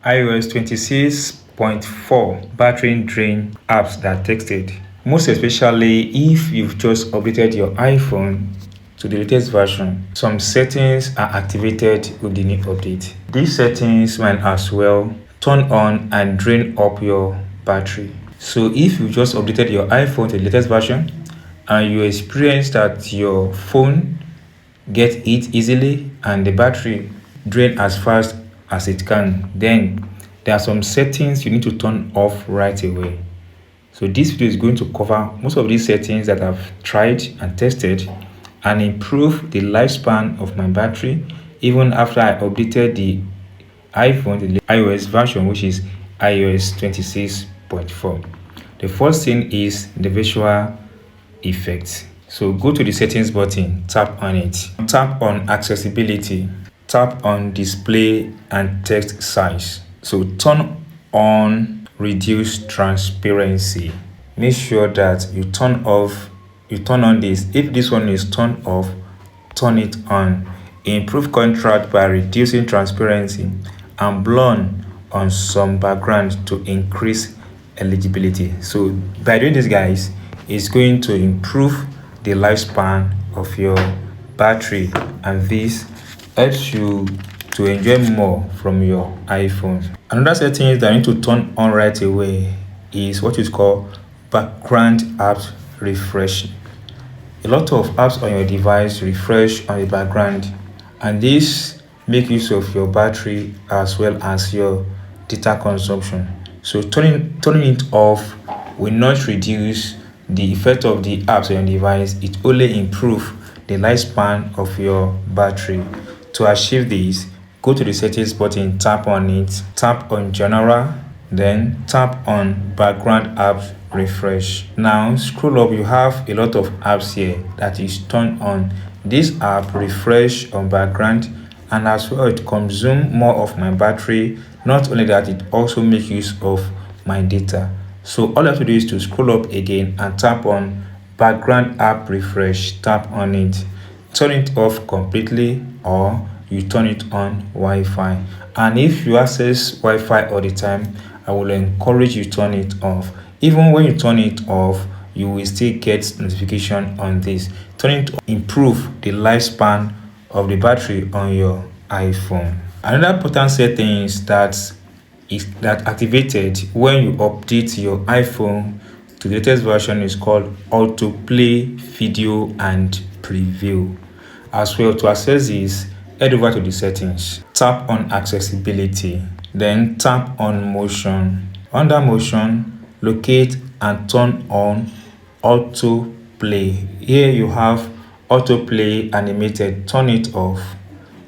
iOS 26.4 battery drain apps that texted. Most especially if you've just updated your iPhone to the latest version, some settings are activated with the new update. These settings might as well turn on and drain up your battery. So if you just updated your iPhone to the latest version and you experience that your phone gets heat easily and the battery drain as fast as it can, then there are some settings you need to turn off right away. So this video is going to cover most of these settings that I've tried and tested and improve the lifespan of my battery even after I updated the iPhone, the iOS version, which is iOS 26.4. The first thing is the visual effects. So go to the settings button, tap on it, tap on accessibility, tap on display and text size. So turn on reduce transparency. Make sure that you turn on this. If this one is turned off, turn it on. Improve contrast by reducing transparency and blur on some background to increase eligibility. So by doing this, guys, it's going to improve the lifespan of your battery, and this helps you to enjoy more from your iPhone. Another setting that I need to turn on right away is what is called background apps refresh. A lot of apps on your device refresh on the background, and this make use of your battery as well as your data consumption. So turning it off will not reduce the effect of the apps on your device. It only improve the lifespan of your battery. To achieve this, go to the settings button, tap on it, tap on general, then tap on background apps refresh. Now scroll up, you have a lot of apps here that is turned on. This app refresh on background, and as well it consume more of my battery. Not only that, it also make use of my data. So all I have to do is to scroll up again and tap on background app refresh, tap on it, turn it off completely, or you turn it on Wi-Fi. And if you access Wi-Fi all the time, I will encourage you to turn it off. Even when you turn it off, you will still get notification on this. Turn it on, improve the lifespan of the battery on your iPhone. Another important setting is that activated when you update your iPhone to the latest version is called autoplay video and preview. As well, to access this, head over to the settings, tap on accessibility, then tap on motion. Under motion, locate and turn on autoplay. Here you have autoplay animated, turn it off.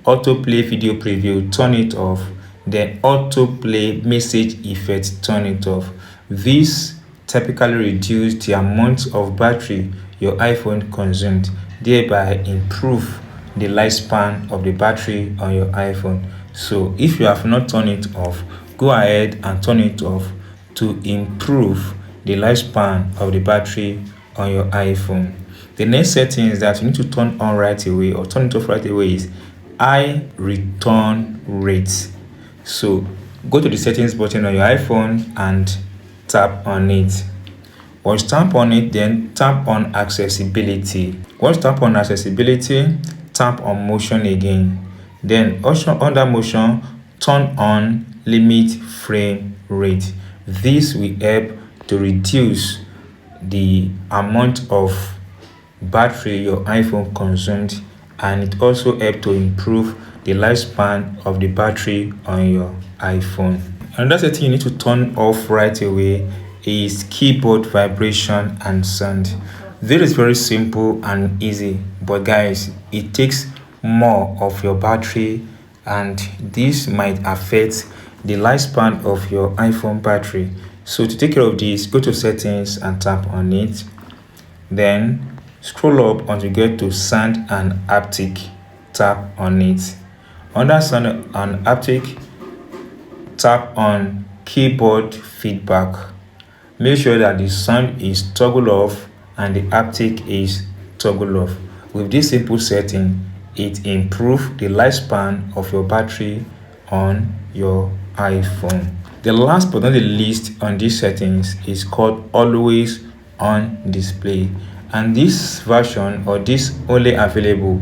Autoplay video preview, turn it off. Then autoplay message effect, turn it off. This typically reduce the amount of battery your iPhone consumed, thereby improve the lifespan of the battery on your iPhone. So if you have not turned it off, go ahead and turn it off to improve the lifespan of the battery on your iPhone. The next setting is that you need to turn on right away or turn it off right away is eye return rate. So go to the settings button on your iPhone and tap on it. Once tap on it, then tap on accessibility. Once tap on accessibility, tap on motion again. Then also under motion, turn on limit frame rate. This will help to reduce the amount of battery your iPhone consumed, and it also helps to improve the lifespan of the battery on your iPhone. Another setting you need to turn off right away is keyboard vibration and sound. This is very simple and easy, but guys, it takes more of your battery, and this might affect the lifespan of your iPhone battery. So to take care of this, go to settings and tap on it, then scroll up until you get to sound and haptic, tap on it. Under sound and haptic, tap on keyboard feedback. Make sure that the sound is toggle off and the haptic is toggle off. With this simple setting, it improves the lifespan of your battery on your iPhone. The last but not the least on these settings is called always on display, and this version or this only available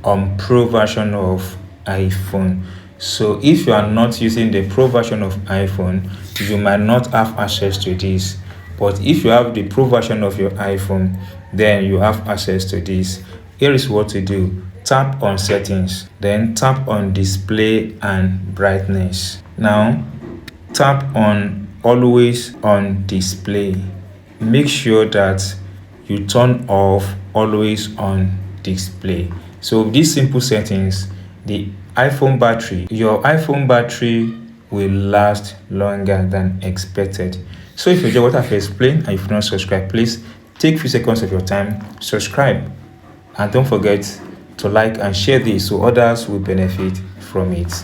on Pro version of iPhone. So if you are not using the Pro version of iPhone, you might not have access to this. But if you have the Pro version of your iPhone, then you have access to this. Here is what to do. Tap on settings, then tap on display and brightness. Now tap on always on display. Make sure that you turn off always on display. So with these simple settings, your iPhone battery will last longer than expected. So if you enjoy what I've explained and if you've not subscribed, please take a few seconds of your time, subscribe, and don't forget to like and share this so others will benefit from it.